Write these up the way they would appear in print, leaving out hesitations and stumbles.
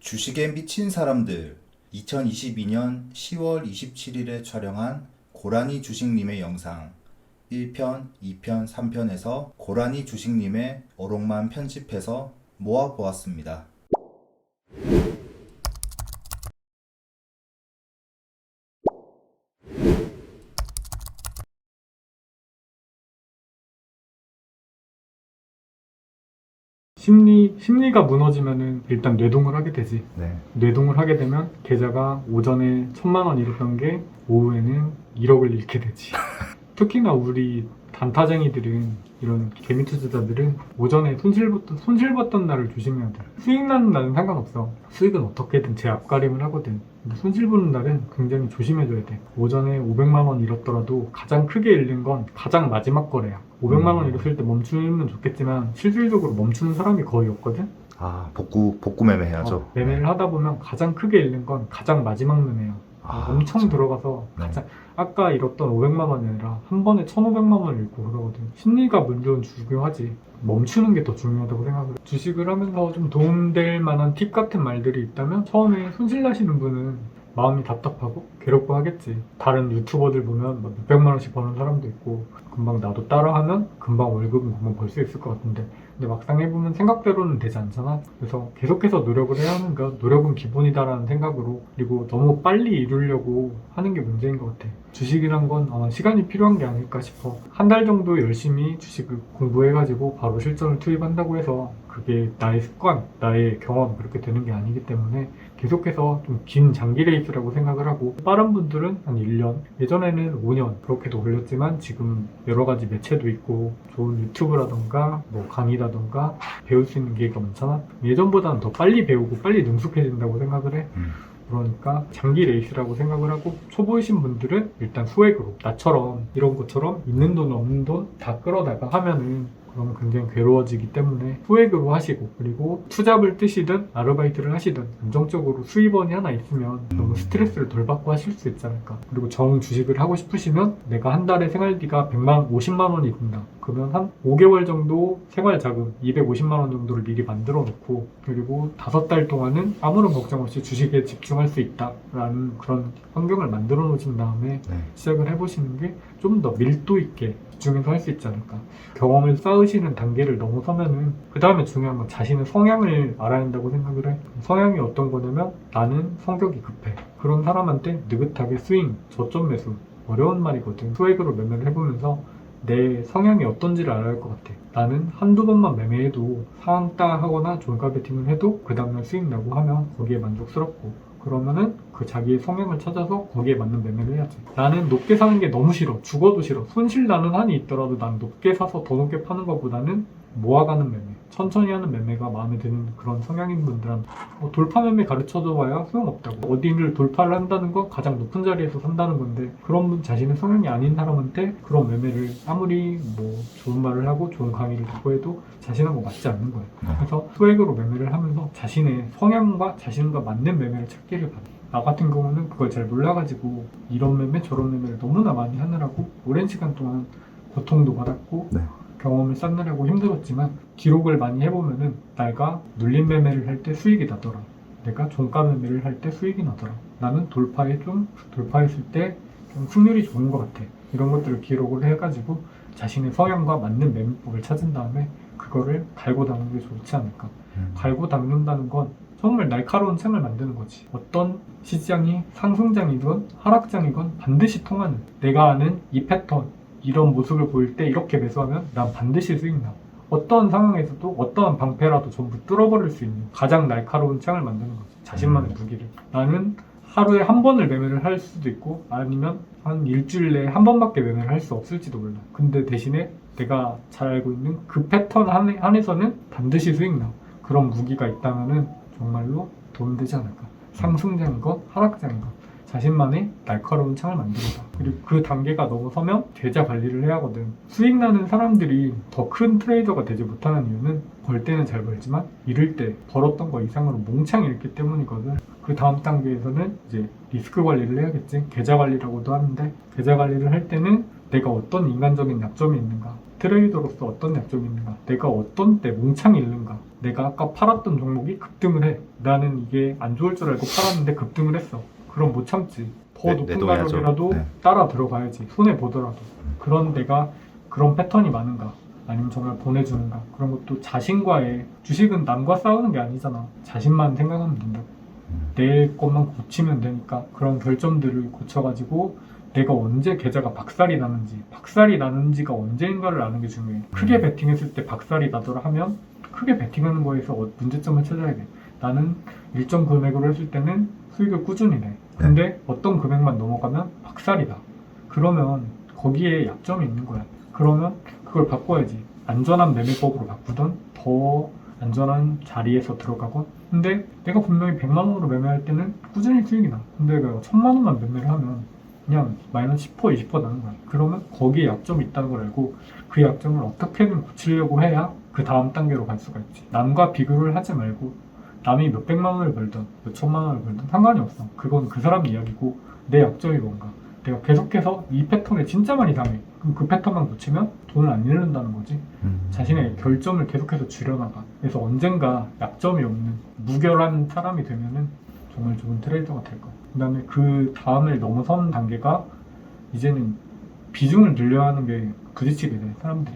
주식에 미친 사람들 2022년 10월 27일에 촬영한 고라니 주식님의 영상 1편, 2편, 3편에서 고라니 주식님의 어록만 편집해서 모아보았습니다. 심리가 무너지면은 일단 뇌동을 하게 되지. 네. 뇌동을 하게 되면 계좌가 오전에 1,000만 원 잃었던 게 오후에는 1억을 잃게 되지. 특히나 우리 단타쟁이들은, 이런 개미 투자자들은 오전에 손실봤던 날을 조심해야 돼. 수익 나는 날은 상관없어. 수익은 어떻게든 제 앞가림을 하거든. 근데 손실 보는 날은 굉장히 조심해줘야 돼. 오전에 500만 원 잃었더라도 가장 크게 잃는 건 가장 마지막 거래야. 500만 원 잃었을 때 멈추면 좋겠지만 실질적으로 멈추는 사람이 거의 없거든. 복구 매매 해야죠. 매매를 하다 보면 가장 크게 잃는 건 가장 마지막 매매야. 엄청 그쵸. 들어가서 네. 아까 잃었던 500만 원이 아니라 한 번에 1,500만 원을 잃고 그러거든. 심리가 물론 중요하지. 멈추는 게 더 중요하다고 생각을 해. 주식을 하면서 좀 도움될 만한 팁 같은 말들이 있다면, 처음에 손실 나시는 분은 마음이 답답하고 괴롭고 하겠지. 다른 유튜버들 보면 막 600만 원씩 버는 사람도 있고, 금방 나도 따라하면 금방 월급은 금방 벌 수 있을 것 같은데, 근데 막상 해보면 생각대로는 되지 않잖아. 그래서 계속해서 노력을 해야 하는 거야. 노력은 기본이다라는 생각으로. 그리고 너무 빨리 이루려고 하는 게 문제인 것 같아. 주식이란 건 아마 시간이 필요한 게 아닐까 싶어. 한 달 정도 열심히 주식을 공부해가지고 바로 실전을 투입한다고 해서 그게 나의 습관, 나의 경험 그렇게 되는 게 아니기 때문에 계속해서 좀 긴 장기 레이스라고 생각을 하고, 빠른 분들은 한 1년, 예전에는 5년 그렇게도 걸렸지만 지금 여러 가지 매체도 있고 좋은 유튜브라던가 뭐 강의라던가 배울 수 있는 기회가 많잖아. 예전보다는 더 빨리 배우고 빨리 능숙해진다고 생각을 해. 그러니까 장기 레이스라고 생각을 하고, 초보이신 분들은 일단 소액으로, 나처럼 이런 것처럼 있는 돈 없는 돈 다 끌어다가 하면은 그러면 굉장히 괴로워지기 때문에 소액으로 하시고, 그리고 투잡을 뜨시든 아르바이트를 하시든 안정적으로 수입원이 하나 있으면 너무 스트레스를 덜 받고 하실 수 있지 않을까. 그리고 정 주식을 하고 싶으시면 내가 한 달에 생활비가 50만 원이 든다. 그러면 한 5개월 정도 생활자금 250만 원 정도를 미리 만들어 놓고, 그리고 5달 동안은 아무런 걱정 없이 주식에 집중할 수 있다라는 그런 환경을 만들어 놓으신 다음에 시작을 해보시는 게 좀 더 밀도 있게 집중해서 할 수 있지 않을까. 경험을 쌓으시는 단계를 넘어서면은 그 다음에 중요한 건 자신의 성향을 알아야 한다고 생각을 해. 성향이 어떤 거냐면, 나는 성격이 급해. 그런 사람한테 느긋하게 스윙, 저점 매수, 어려운 말이거든. 소액으로 매매를 해보면서 내 성향이 어떤지를 알아야 할 것 같아. 나는 한두 번만 매매해도 상황 따하거나 종가 베팅을 해도 그 다음날 수익 나고 하면 거기에 만족스럽고, 그러면은 그 자기의 성향을 찾아서 거기에 맞는 매매를 해야지. 나는 높게 사는 게 너무 싫어. 죽어도 싫어. 손실 나는 한이 있더라도 난 높게 사서 더 높게 파는 것보다는 모아가는 매매, 천천히 하는 매매가 마음에 드는 그런 성향인 분들한테 돌파 매매 가르쳐줘 봐야 소용없다고. 어디를 돌파를 한다는 건 가장 높은 자리에서 산다는 건데, 그런 분 자신의 성향이 아닌 사람한테 그런 매매를 아무리 뭐 좋은 말을 하고 좋은 강의를 듣고 해도 자신하고 맞지 않는 거예요. 그래서 소액으로 매매를 하면서 자신의 성향과 자신과 맞는 매매를 찾기를 바랍니다. 나 같은 경우는 그걸 잘 몰라가지고 이런 매매 저런 매매를 너무나 많이 하느라고 오랜 시간 동안 고통도 받았고 경험을 쌓느라고 힘들었지만, 기록을 많이 해보면은 내가 눌림 매매를 할 때 수익이 나더라. 내가 종가 매매를 할 때 수익이 나더라. 나는 돌파했을 때 좀 승률이 좋은 것 같아. 이런 것들을 기록을 해가지고 자신의 성향과 맞는 매매법을 찾은 다음에 그거를 갈고 닦는 게 좋지 않을까. 갈고 닦는다는 건 정말 날카로운 창을 만드는 거지. 어떤 시장이 상승장이건 하락장이건 반드시 통하는, 내가 아는 이 패턴, 이런 모습을 보일 때 이렇게 매수하면 난 반드시 수익 나. 어떠한 상황에서도 어떠한 방패라도 전부 뚫어버릴 수 있는 가장 날카로운 창을 만드는 거지. 자신만의 무기를. 나는 하루에 한 번을 매매를 할 수도 있고, 아니면 한 일주일 내에 한 번밖에 매매를 할 수 없을지도 몰라. 근데 대신에 내가 잘 알고 있는 그 패턴 안에서는 반드시 수익 나. 그런 무기가 있다면은 정말로 도움되지 않을까. 상승장이건 하락장이건 자신만의 날카로운 창을 만든다. 그리고 그 단계가 넘어서면 계좌 관리를 해야 하거든. 수익 나는 사람들이 더 큰 트레이더가 되지 못하는 이유는 벌 때는 잘 벌지만 잃을 때 벌었던 거 이상으로 몽창 잃기 때문이거든. 그 다음 단계에서는 이제 리스크 관리를 해야겠지. 계좌 관리라고도 하는데, 계좌 관리를 할 때는 내가 어떤 인간적인 약점이 있는가, 트레이더로서 어떤 약점이 있는가, 내가 어떤 때 몽창이 있는가, 내가 아까 팔았던 종목이 급등을 해, 나는 이게 안 좋을 줄 알고 팔았는데 급등을 했어. 그럼 못 참지. 더 네, 높은 내동해야죠. 가격이라도 네. 따라 들어가야지. 손해 보더라도. 그런 내가 그런 패턴이 많은가, 아니면 정말 보내주는가, 그런 것도 자신과의, 주식은 남과 싸우는 게 아니잖아. 자신만 생각하면 된다. 내 것만 고치면 되니까 그런 결점들을 고쳐가지고 내가 언제 계좌가 박살이 나는지가 언제인가를 아는 게 중요해. 크게 베팅했을 때 박살이 나더라 하면 크게 베팅하는 거에서 문제점을 찾아야 돼. 나는 일정 금액으로 했을 때는 수익을 꾸준히 내. 근데 어떤 금액만 넘어가면 박살이다. 그러면 거기에 약점이 있는 거야. 그러면 그걸 바꿔야지. 안전한 매매법으로 바꾸던, 더 안전한 자리에서 들어가고. 근데 내가 분명히 100만 원으로 매매할 때는 꾸준히 수익이 나. 근데 내가 1000만 원만 매매를 하면 그냥 마이너스 10%, 20% 나는 거야. 그러면 거기에 약점이 있다는 걸 알고 그 약점을 어떻게든 고치려고 해야 그 다음 단계로 갈 수가 있지. 남과 비교를 하지 말고, 남이 몇 백만 원을 벌든 몇 천만 원을 벌든 상관이 없어. 그건 그 사람 이야기고, 내 약점이 뭔가, 내가 계속해서 이 패턴에 진짜 많이 당해. 그럼 그 패턴만 고치면 돈을 안 잃는다는 거지. 자신의 결점을 계속해서 줄여나가. 그래서 언젠가 약점이 없는 무결한 사람이 되면은 정말 좋은 트레이더가 될 거야. 그 다음에 그 다음을 넘어선 단계가 이제는 비중을 늘려야 하는 게 부딪히게 돼, 사람들이.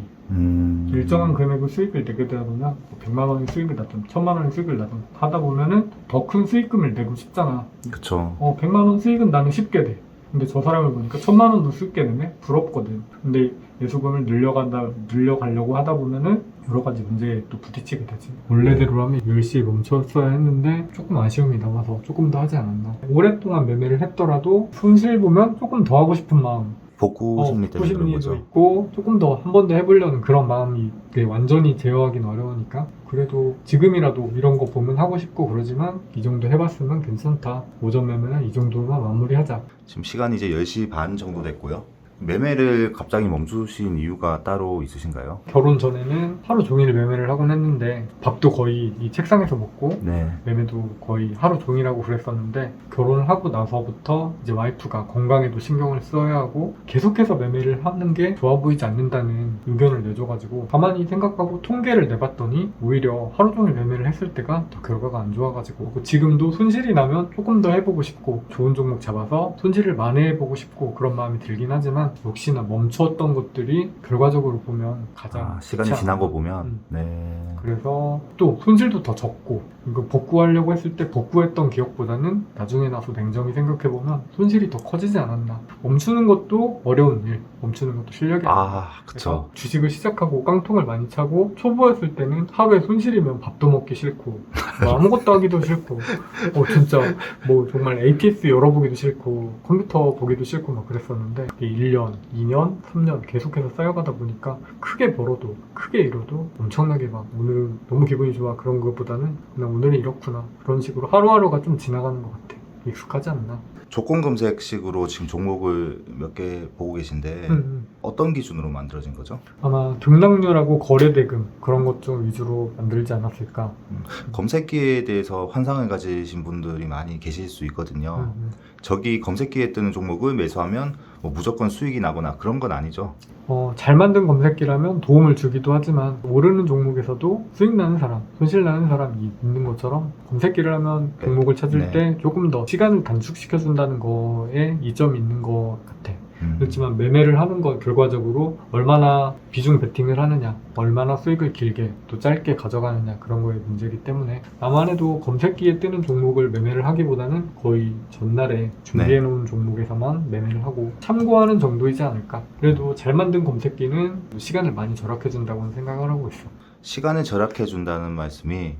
일정한 금액의 수익을 내게 되다 보면 100만 원의 수익을 나든 1000만 원의 수익을 나든 하다 보면은 더 큰 수익금을 내고 싶잖아. 그쵸. 100만 원 수익은 나는 쉽게 돼. 근데 저 사람을 보니까 1000만 원도 쉽게 내네? 부럽거든. 근데 예수금을 늘려가려고 하다 보면은 여러 가지 문제에 또 부딪히게 되지. 원래대로라면 10시에 멈췄어야 했는데 조금 아쉬움이 남아서 조금 더 하지 않았나. 오랫동안 매매를 했더라도 손실 보면 조금 더 하고 싶은 마음, 복구 심리 때문에 그런 심리도 거죠. 있고 조금 더 한 번 더 해보려는 그런 마음이 완전히 제어하기는 어려우니까, 그래도 지금이라도 이런 거 보면 하고 싶고 그러지만 이 정도 해봤으면 괜찮다. 오전 매매는 이 정도만 마무리하자. 지금 시간이 이제 10시 반 정도 됐고요. 매매를 갑자기 멈추신 이유가 따로 있으신가요? 결혼 전에는 하루 종일 매매를 하곤 했는데 밥도 거의 이 책상에서 먹고 네. 매매도 거의 하루 종일 하고 그랬었는데, 결혼을 하고 나서부터 이제 와이프가 건강에도 신경을 써야 하고 계속해서 매매를 하는 게 좋아 보이지 않는다는 의견을 내줘가지고 가만히 생각하고 통계를 내봤더니 오히려 하루 종일 매매를 했을 때가 더 결과가 안 좋아가지고, 지금도 손실이 나면 조금 더 해보고 싶고 좋은 종목 잡아서 손실을 만회해보고 싶고 그런 마음이 들긴 하지만, 역시나 멈췄던 것들이 결과적으로 보면 가장 시간이 좋지 지난 거 않나. 보면 네. 그래서 또 손실도 더 적고, 이거 복구하려고 했을 때 복구했던 기억보다는 나중에 나서 냉정히 생각해보면 손실이 더 커지지 않았나. 멈추는 것도 어려운 일, 멈추는 것도 실력이 아니야. 그쵸. 그래서 주식을 시작하고 깡통을 많이 차고 초보였을 때는 하루에 손실이면 밥도 먹기 싫고 뭐 아무것도 하기도 싫고 진짜 뭐 정말 ATS 열어보기도 싫고 컴퓨터 보기도 싫고 막 그랬었는데, 이게 1년, 2년, 3년 계속해서 쌓여가다 보니까 크게 벌어도 크게 잃어도 엄청나게 막 오늘 너무 기분이 좋아 그런 것보다는 그냥 오늘은 이렇구나, 그런 식으로 하루하루가 좀 지나가는 것 같아. 익숙하지 않나. 조건 검색식으로 지금 종목을 몇 개 보고 계신데 어떤 기준으로 만들어진 거죠? 아마 등락률하고 거래대금 그런 것 좀 위주로 만들지 않았을까. 검색기에 대해서 환상을 가지신 분들이 많이 계실 수 있거든요. 저기 검색기에 뜨는 종목을 매수하면 뭐 무조건 수익이 나거나 그런 건 아니죠. 잘 만든 검색기라면 도움을 주기도 하지만, 오르는 종목에서도 수익 나는 사람, 손실 나는 사람이 있는 것처럼 검색기를 하면 종목을 찾을 네. 때 조금 더 시간을 단축시켜준다는 거에 이점이 있는 것 같아. 그렇지만 매매를 하는 건 결과적으로 얼마나 비중 베팅을 하느냐, 얼마나 수익을 길게 또 짧게 가져가느냐, 그런 거의 문제이기 때문에 나만 해도 검색기에 뜨는 종목을 매매를 하기보다는 거의 전날에 준비해 놓은 종목에서만 매매를 하고 참고하는 정도이지 않을까. 그래도 잘 만든 검색기는 시간을 많이 절약해 준다고 생각을 하고 있어. 시간을 절약해 준다는 말씀이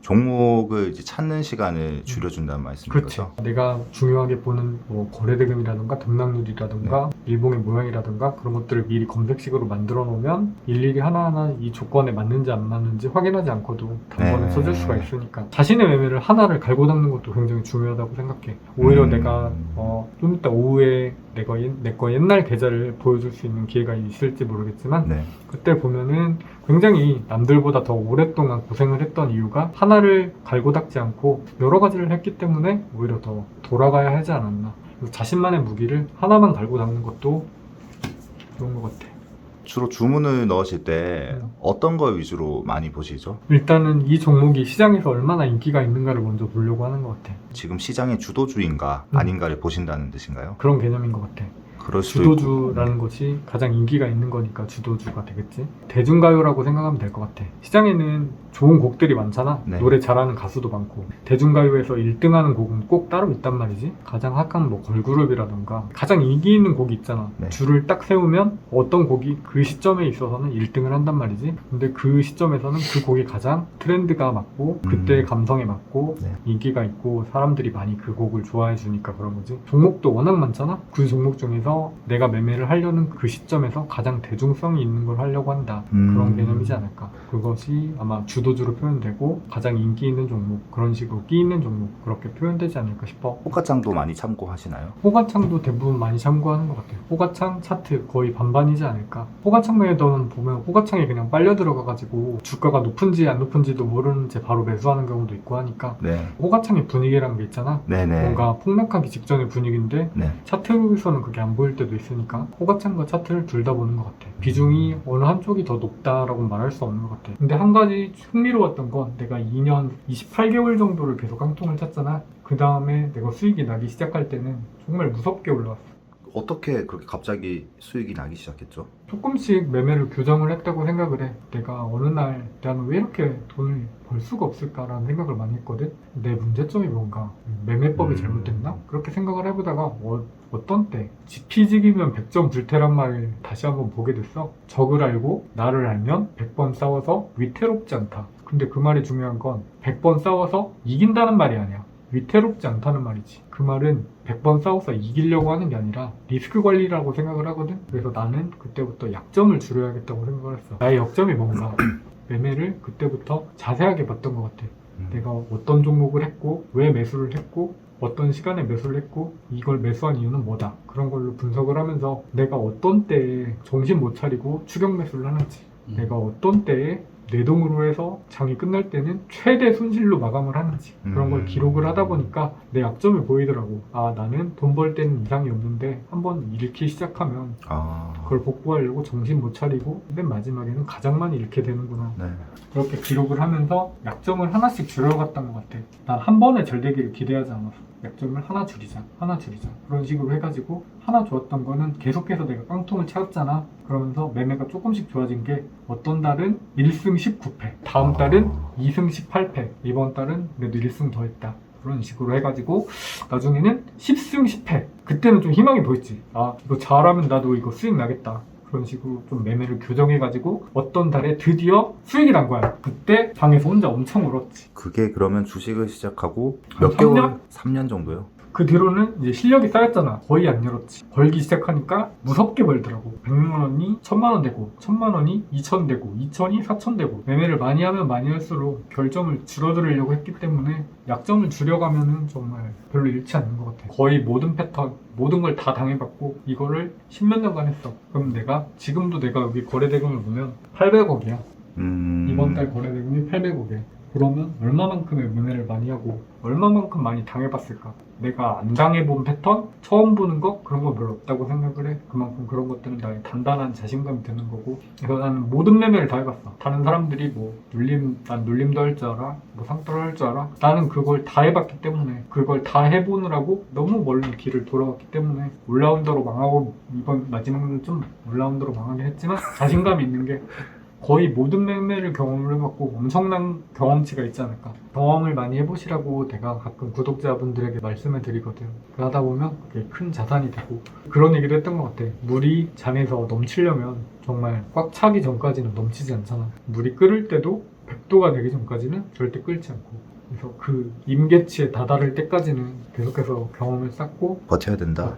종목을 이제 찾는 시간을 줄여준다는 말씀인 그렇죠. 거죠? 내가 중요하게 보는 뭐 거래대금이라든가 등락률이라든가 일봉의 모양이라든가 그런 것들을 미리 검색식으로 만들어 놓으면 일일이 하나하나 이 조건에 맞는지 안 맞는지 확인하지 않고도 단번에 써줄 수가 있으니까, 자신의 매매를 하나를 갈고 닦는 것도 굉장히 중요하다고 생각해. 오히려 내가 좀 이따 오후에 내 거 옛날 계좌를 보여줄 수 있는 기회가 있을지 모르겠지만 네. 그때 보면은 굉장히 남들보다 더 오랫동안 고생을 했던 이유가 하나를 갈고 닦지 않고 여러 가지를 했기 때문에 오히려 더 돌아가야 하지 않았나. 자신만의 무기를 하나만 갈고 닦는 것도 좋은 것 같아. 주로 주문을 넣으실 때 어떤 거 위주로 많이 보시죠? 일단은 이 종목이 시장에서 얼마나 인기가 있는가를 먼저 보려고 하는 것 같아. 지금 시장의 주도주인가 아닌가를 보신다는 뜻인가요? 그런 개념인 것 같아. 그럴 수도 주도주라는 있고. 것이 가장 인기가 있는 거니까 주도주가 되겠지. 대중가요라고 생각하면 될 것 같아. 시장에는 좋은 곡들이 많잖아. 네. 노래 잘하는 가수도 많고. 대중가요에서 1등하는 곡은 꼭 따로 있단 말이지. 가장 핫한 뭐 걸그룹이라던가 가장 인기 있는 곡이 있잖아. 네. 줄을 딱 세우면 어떤 곡이 그 시점에 있어서는 1등을 한단 말이지. 근데 그 시점에서는 그 곡이 가장 트렌드가 맞고 그때의 감성에 맞고 네. 인기가 있고 사람들이 많이 그 곡을 좋아해 주니까 그런 거지. 종목도 워낙 많잖아. 그 종목 중에서 내가 매매를 하려는 그 시점에서 가장 대중성이 있는 걸 하려고 한다. 그런 개념이지 않을까. 그것이 아마 주도주로 표현되고 가장 인기 있는 종목, 그런 식으로 끼 있는 종목, 그렇게 표현되지 않을까 싶어. 호가창도 많이 참고하시나요? 호가창도 대부분 많이 참고하는 것 같아요. 호가창 차트 거의 반반이지 않을까. 호가창 매도는 보면 호가창에 그냥 빨려 들어가가지고 주가가 높은지 안 높은지도 모르는 채 바로 매수하는 경우도 있고 하니까 네. 호가창의 분위기라는 게 있잖아. 네네. 뭔가 폭락하기 직전의 분위기인데 네. 차트에서는 그게 안 보일 때도 있으니까 호가창과 차트를 둘 다 보는 것 같아. 비중이 어느 한쪽이 더 높다라고 말할 수 없는 것 같아. 근데 한 가지 흥미로웠던 건 내가 2년 28개월 정도를 계속 깡통을 쳤잖아. 그 다음에 내가 수익이 나기 시작할 때는 정말 무섭게 올라왔어. 어떻게 그렇게 갑자기 수익이 나기 시작했죠? 조금씩 매매를 교정을 했다고 생각을 해. 내가 어느 날 나는 왜 이렇게 돈을 벌 수가 없을까라는 생각을 많이 했거든. 내 문제점이 뭔가 매매법이 잘못됐나? 그렇게 생각을 해보다가 어떤 때 지피지기면 100점 불태란 말을 다시 한번 보게 됐어. 적을 알고 나를 알면 100번 싸워서 위태롭지 않다. 근데 그 말이 중요한 건 100번 싸워서 이긴다는 말이 아니야. 위태롭지 않다는 말이지. 그 말은 100번 싸워서 이기려고 하는 게 아니라 리스크 관리라고 생각을 하거든. 그래서 나는 그때부터 약점을 줄여야겠다고 생각을 했어. 나의 약점이 뭔가 매매를 그때부터 자세하게 봤던 것 같아. 내가 어떤 종목을 했고 왜 매수를 했고 어떤 시간에 매수를 했고 이걸 매수한 이유는 뭐다. 그런 걸로 분석을 하면서 내가 어떤 때에 정신 못 차리고 추격 매수를 하는지, 내가 어떤 때에 내동으로 해서 장이 끝날 때는 최대 손실로 마감을 하는지, 그런 걸 기록을 하다 보니까 내 약점이 보이더라고. 아, 나는 돈 벌 때는 이상이 없는데 한번 잃기 시작하면 그걸 복구하려고 정신 못 차리고 맨 마지막에는 가장 많이 잃게 되는구나. 네. 그렇게 기록을 하면서 약점을 하나씩 줄여갔던 것 같아. 난 한 번에 잘 되기를 기대하지 않았어. 약점을 하나 줄이자, 하나 줄이자. 그런 식으로 해가지고 하나 좋았던 거는 계속해서 내가 깡통을 채웠잖아. 그러면서 매매가 조금씩 좋아진 게 어떤 달은 1승 19패, 다음 달은 2승 18패, 이번 달은 그래도 1승 더 했다. 그런 식으로 해가지고 나중에는 10승 10패. 그때는 좀 희망이 보였지. 아, 이거 잘하면 나도 이거 수익 나겠다. 그런 식으로 좀 매매를 교정해가지고 어떤 달에 드디어 수익이 난 거야. 그때 방에서 혼자 엄청 울었지. 그게 그러면 주식을 시작하고 한 몇 개월? 3년? 3년 정도요? 그 뒤로는 이제 실력이 쌓였잖아. 거의 안 열었지. 벌기 시작하니까 무섭게 벌더라고. 100만 원이 1000만 원 되고 1000만 원이 2000 되고 2000이 4000 되고. 매매를 많이 하면 많이 할수록 결점을 줄어들려고 했기 때문에 약점을 줄여가면은 정말 별로 잃지 않는 것 같아. 거의 모든 패턴, 모든 걸 다 당해봤고 이거를 10몇 년간 했어. 그럼 지금도 내가 여기 거래대금을 보면 800억이야. 이번 달 거래대금이 800억이야. 그러면 얼마만큼의 매매를 많이 하고 얼마만큼 많이 당해봤을까? 내가 안 당해본 패턴? 처음 보는 거? 그런 거 별로 없다고 생각을 해. 그만큼 그런 것들은 나의 단단한 자신감이 드는 거고. 그래서 나는 모든 매매를 다 해봤어. 다른 사람들이 난 눌림도 할 줄 알아? 상따로 할 줄 알아? 나는 그걸 다 해봤기 때문에, 그걸 다 해보느라고 너무 멀리 길을 돌아왔기 때문에 올라운더로 망하고, 이번 마지막은 좀 올라운더로 망하긴 했지만 자신감이 있는 게 거의 모든 매매를 경험을 해봤고 엄청난 경험치가 있지 않을까. 경험을 많이 해보시라고 내가 가끔 구독자분들에게 말씀을 드리거든. 그러다 보면 그게 큰 자산이 되고, 그런 얘기도 했던 것 같아. 물이 잔에서 넘치려면 정말 꽉 차기 전까지는 넘치지 않잖아. 물이 끓을 때도 100도가 되기 전까지는 절대 끓지 않고, 그래서 그 임계치에 다다를 때까지는 계속해서 경험을 쌓고 버텨야 된다.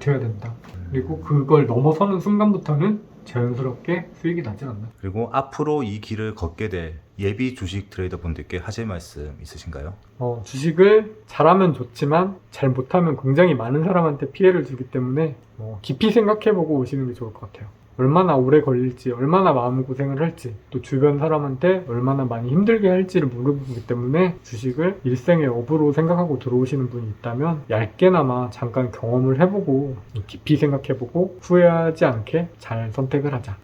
그리고 그걸 넘어서는 순간부터는 자연스럽게 수익이 나지 않나. 그리고 앞으로 이 길을 걷게 될 예비 주식 트레이더 분들께 하실 말씀 있으신가요? 주식을 잘하면 좋지만 잘 못하면 굉장히 많은 사람한테 피해를 주기 때문에 깊이 생각해보고 오시는 게 좋을 것 같아요. 얼마나 오래 걸릴지, 얼마나 마음고생을 할지, 또 주변 사람한테 얼마나 많이 힘들게 할지를 모르기 때문에 주식을 일생의 업으로 생각하고 들어오시는 분이 있다면 얇게나마 잠깐 경험을 해보고 깊이 생각해보고 후회하지 않게 잘 선택을 하자.